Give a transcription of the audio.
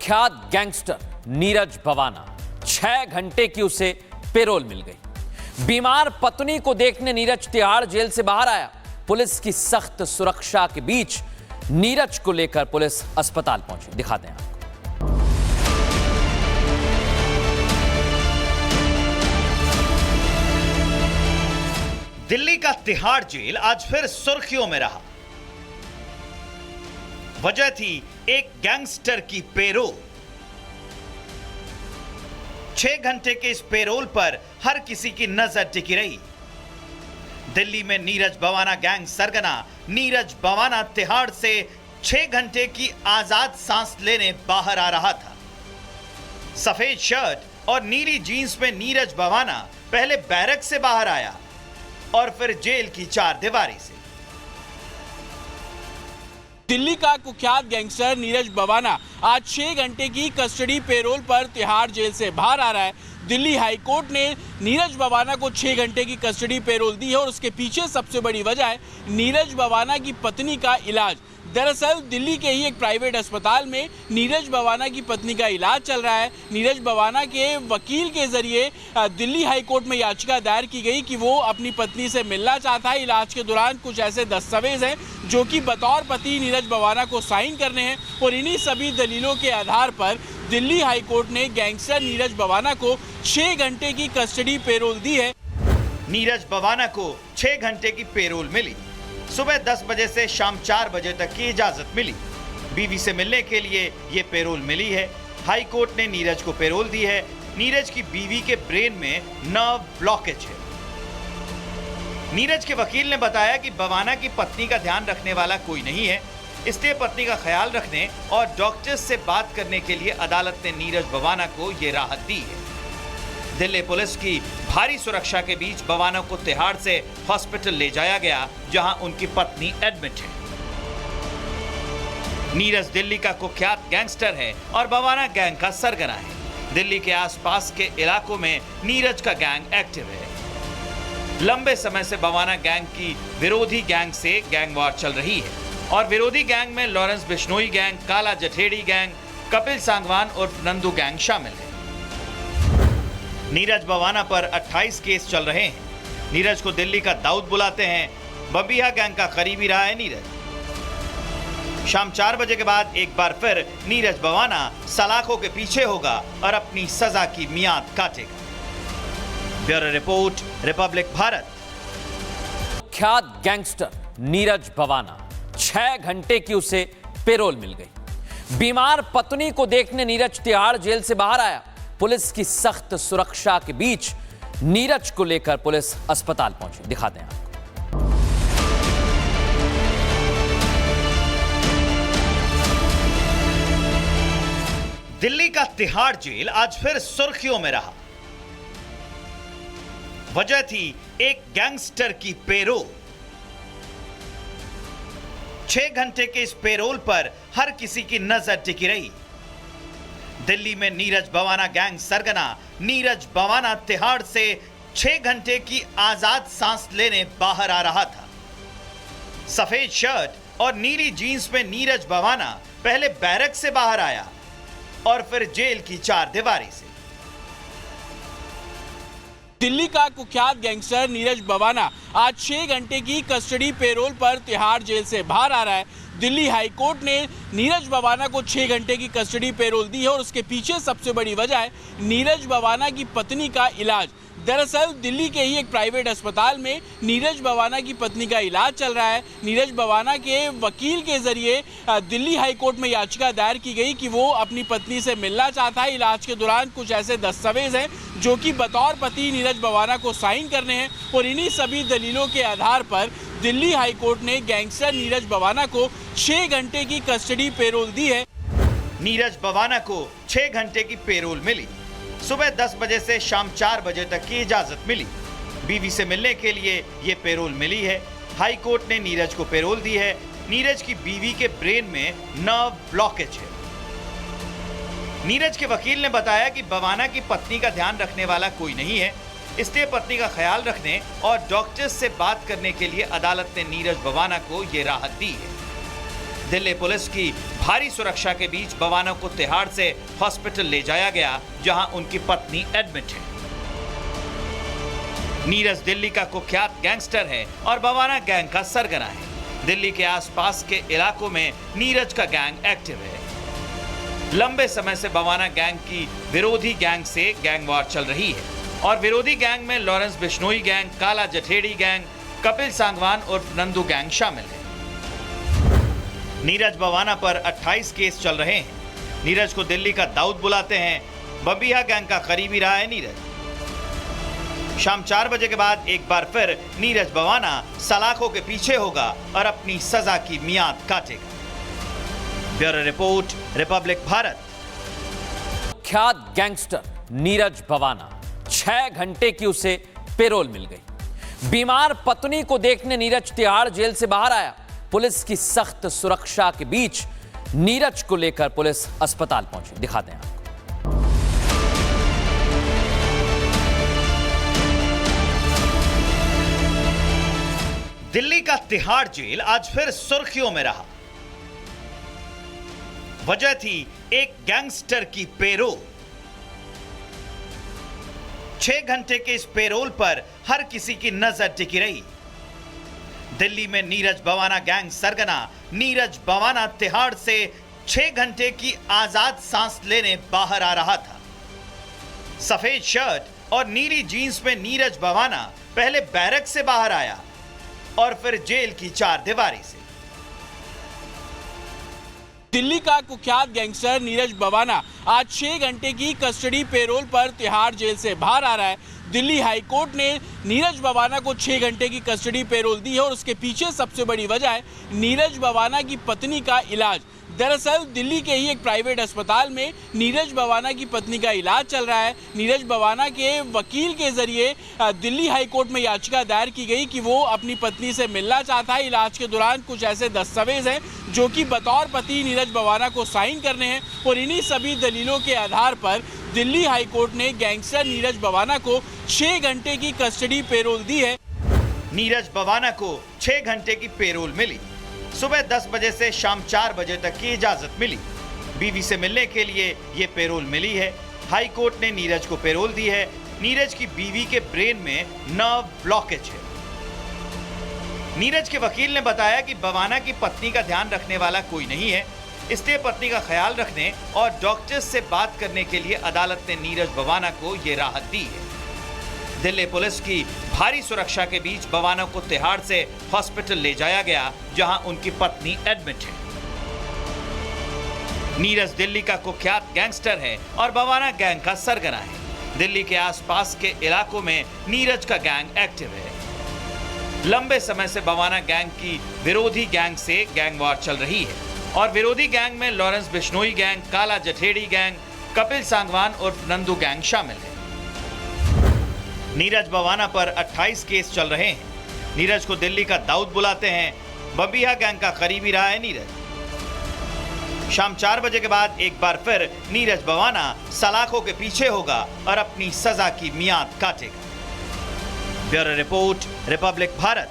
कुख्यात गैंगस्टर नीरज भवाना 6 घंटे की उसे पेरोल मिल गई। बीमार पत्नी को देखने नीरज तिहाड़ जेल से बाहर आया। पुलिस की सख्त सुरक्षा के बीच नीरज को लेकर पुलिस अस्पताल पहुंची। दिखाते हैं आपको। दिल्ली का तिहाड़ जेल आज फिर सुर्खियों में रहा। वजह थी एक गैंगस्टर की पेरोल। 6 घंटे के इस पेरोल पर हर किसी की नजर टिकी रही। दिल्ली में नीरज भवाना गैंग सरगना नीरज भवाना तिहाड़ से 6 घंटे की आजाद सांस लेने बाहर आ रहा था। सफेद शर्ट और नीली जीन्स में नीरज भवाना पहले बैरक से बाहर आया और फिर जेल की चारदीवारी से। दिल्ली का कुख्यात गैंगस्टर नीरज भवाना आज 6 घंटे की कस्टडी पेरोल पर तिहाड़ जेल से बाहर आ रहा है। दिल्ली हाई कोर्ट ने नीरज भवाना को 6 घंटे की कस्टडी पेरोल दी है और उसके पीछे सबसे बड़ी वजह है नीरज भवाना की पत्नी का इलाज। दरअसल दिल्ली के ही एक प्राइवेट अस्पताल में नीरज भवाना की पत्नी का इलाज चल रहा है। नीरज भवाना के वकील के जरिए दिल्ली हाई कोर्ट में याचिका दायर की गई कि वो अपनी पत्नी से मिलना चाहता है। इलाज के दौरान कुछ ऐसे दस्तावेज हैं जो कि बतौर पति नीरज भवाना को साइन करने हैं और इन्हीं सभी दलीलों के आधार पर दिल्ली हाई कोर्ट ने गैंगस्टर नीरज भवाना को 6 घंटे की कस्टडी पेरोल दी है। नीरज भवाना को 6 घंटे की पेरोल मिली। सुबह 10 बजे से शाम 4 बजे तक की इजाजत मिली। बीवी से मिलने के लिए ये पेरोल मिली है। हाई कोर्ट ने नीरज को पेरोल दी है। नीरज की बीवी के ब्रेन में नर्व ब्लॉकेज है। नीरज के वकील ने बताया कि भवाना की पत्नी का ध्यान रखने वाला कोई नहीं है, इसलिए पत्नी का ख्याल रखने और डॉक्टर्स से बात करने के लिए अदालत ने नीरज भवाना को ये राहत दी है। दिल्ली पुलिस की भारी सुरक्षा के बीच भवाना को तिहाड़ से हॉस्पिटल ले जाया गया, जहां उनकी पत्नी एडमिट है। नीरज दिल्ली का कुख्यात गैंगस्टर है और भवाना गैंग का सरगना है। दिल्ली के आसपास के इलाकों में नीरज का गैंग एक्टिव है। लंबे समय से भवाना गैंग की विरोधी गैंग से गैंग वॉर चल रही है और विरोधी गैंग में लॉरेंस बिश्नोई गैंग, काला जठेड़ी गैंग, कपिल सांगवान और नंदू गैंग शामिल है। नीरज भवाना पर 28 केस चल रहे हैं। नीरज को दिल्ली का दाऊद बुलाते हैं। बबिया गैंग का करीबी रहा है नीरज। शाम 4 बजे के बाद एक बार फिर नीरज भवाना सलाखों के पीछे होगा और अपनी सजा की मियाद काटेगा। Bureau report, Republic Bharat. कुख्यात गैंगस्टर नीरज भवाना 6 घंटे की उसे पेरोल मिल गई। बीमार पत्नी को देखने नीरज तिहाड़ जेल से बाहर आया। पुलिस की सख्त सुरक्षा के बीच नीरज को लेकर पुलिस अस्पताल पहुंची। दिखाते हैं आपको। दिल्ली का तिहाड़ जेल आज फिर सुर्खियों में रहा। वजह थी एक गैंगस्टर की पेरोल। 6 घंटे के इस पेरोल पर हर किसी की नजर टिकी रही। दिल्ली में नीरज भवाना गैंग सरगना नीरज भवाना तिहाड़ से 6 घंटे की आजाद सांस लेने बाहर आ रहा था। सफेद शर्ट और नीली जीन्स में नीरज भवाना पहले बैरक से बाहर आया और फिर जेल की चारदीवारी से। दिल्ली का कुख्यात गैंगस्टर नीरज भवाना आज 6 घंटे की कस्टडी पेरोल पर तिहाड़ जेल से बाहर आ रहा है। दिल्ली हाई कोर्ट ने नीरज भवाना को 6 घंटे की कस्टडी पेरोल दी है और उसके पीछे सबसे बड़ी वजह है नीरज भवाना की पत्नी का इलाज। दरअसल दिल्ली के ही एक प्राइवेट अस्पताल में नीरज भवाना की पत्नी का इलाज चल रहा है। नीरज भवाना के वकील के जरिए दिल्ली हाई कोर्ट में याचिका दायर की गई कि वो अपनी पत्नी से मिलना चाहता है। इलाज के दौरान कुछ ऐसे दस्तावेज हैं जो कि बतौर पति नीरज भवाना को साइन करने हैं और इन्हीं सभी दलीलों के आधार पर दिल्ली हाई कोर्ट ने गैंगस्टर नीरज भवाना को 6 घंटे की कस्टडी पेरोल दी है। नीरज भवाना को 6 घंटे की पेरोल मिली। सुबह 10 बजे से शाम 4 बजे तक की इजाजत मिली। बीवी से मिलने के लिए ये पेरोल मिली है। हाई कोर्ट ने नीरज को पेरोल दी है। नीरज की बीवी के ब्रेन में नर्व ब्लॉकेज है। नीरज के वकील ने बताया कि भवाना की पत्नी का ध्यान रखने वाला कोई नहीं है, इसलिए पत्नी का ख्याल रखने और डॉक्टर्स से बात करने के लिए अदालत ने नीरज भवाना को ये राहत दी है। दिल्ली पुलिस की भारी सुरक्षा के बीच बवाना को तिहाड़ से हॉस्पिटल ले जाया गया, जहां उनकी पत्नी एडमिट है। नीरज दिल्ली का कुख्यात गैंगस्टर है और बवाना गैंग का सरगना है। दिल्ली के आसपास के इलाकों में नीरज का गैंग एक्टिव है। लंबे समय से बवाना गैंग की विरोधी गैंग से गैंग वॉर चल रही है और विरोधी गैंग में लॉरेंस बिश्नोई गैंग, काला जठेड़ी गैंग, कपिल सांगवान और नंदू गैंग शामिल है। नीरज बवाना पर 28 केस चल रहे हैं। नीरज को दिल्ली का दाऊद बुलाते हैं। बबिया गैंग का करीबी रहा है नीरज। शाम 4 बजे के बाद एक बार फिर नीरज बवाना सलाखों के पीछे होगा और अपनी सजा की मियाद काटेगा। Bureau report, Republic Bharat. कुख्यात गैंगस्टर नीरज बवाना, 6 घंटे की उसे पेरोल मिल गई। बीमार पत्नी को देखने नीरज तिहाड़ जेल से बाहर आया। पुलिस की सख्त सुरक्षा के बीच नीरज को लेकर पुलिस अस्पताल पहुंची। दिखाते हैं। दिल्ली का तिहाड़ जेल आज फिर सुर्खियों में रहा। वजह थी एक गैंगस्टर की पेरोल। 6 घंटे के इस पेरोल पर हर किसी की नजर टिकी रही। दिल्ली में नीरज बवाना गैंग सरगना नीरज बवाना तिहाड़ से 6 घंटे की आजाद सांस लेने बाहर आ रहा था। सफेद शर्ट और नीली जीन्स में नीरज बवाना पहले बैरक से बाहर आया और फिर जेल की 4 दीवारी से। दिल्ली का कुख्यात गैंगस्टर नीरज बवाना आज 6 घंटे की कस्टडी पेरोल पर तिहाड़ जेल से बाहर आ रहा है। दिल्ली हाई कोर्ट ने नीरज बवाना को 6 घंटे की कस्टडी पेरोल दी है और उसके पीछे सबसे बड़ी वजह है नीरज बवाना की पत्नी का इलाज। दरअसल दिल्ली के ही एक प्राइवेट अस्पताल में नीरज बवाना की पत्नी का इलाज चल रहा है। नीरज बवाना के वकील के जरिए दिल्ली हाई कोर्ट में याचिका दायर की गई कि वो अपनी पत्नी से मिलना चाहता है। इलाज के दौरान कुछ ऐसे दस्तावेज हैं जो कि बतौर पति नीरज बवाना को साइन करने हैं और इन्हीं सभी दलीलों के आधार पर दिल्ली हाई कोर्ट ने गैंगस्टर नीरज बवाना को 6 घंटे की कस्टडी पेरोल दी है। नीरज बवाना को 6 घंटे की पेरोल मिली। सुबह 10 बजे से शाम 4 बजे तक की इजाजत मिली। बीवी से मिलने के लिए ये पेरोल मिली है। हाई कोर्ट ने नीरज को पेरोल दी है। नीरज की बीवी के ब्रेन में नर्व ब्लॉकेज है। नीरज के वकील ने बताया कि बवाना की पत्नी का ध्यान रखने वाला कोई नहीं है, इसलिए पत्नी का ख्याल रखने और डॉक्टर्स से बात करने के लिए अदालत ने नीरज बवाना को यह राहत दी है। दिल्ली पुलिस की भारी सुरक्षा के बीच बवाना को तिहाड़ से हॉस्पिटल ले जाया गया, जहां उनकी पत्नी एडमिट है। नीरज दिल्ली का कुख्यात गैंगस्टर है और बवाना गैंग का सरगना है। दिल्ली के आसपास के इलाकों में नीरज का गैंग एक्टिव है। लंबे समय से बवाना गैंग की विरोधी गैंग से गैंग वॉर चल रही है और विरोधी गैंग में लॉरेंस बिश्नोई गैंग, काला जठेड़ी गैंग, कपिल सांगवान और नंदू गैंग शामिल है। नीरज बवाना पर 28 केस चल रहे हैं। नीरज को दिल्ली का दाऊद बुलाते हैं। बबिया गैंग का करीबी रहा है नीरज। शाम 4 बजे के बाद एक बार फिर नीरज बवाना सलाखों के पीछे होगा और अपनी सजा की मियाद काटेगा। Bureau report, Republic Bharat.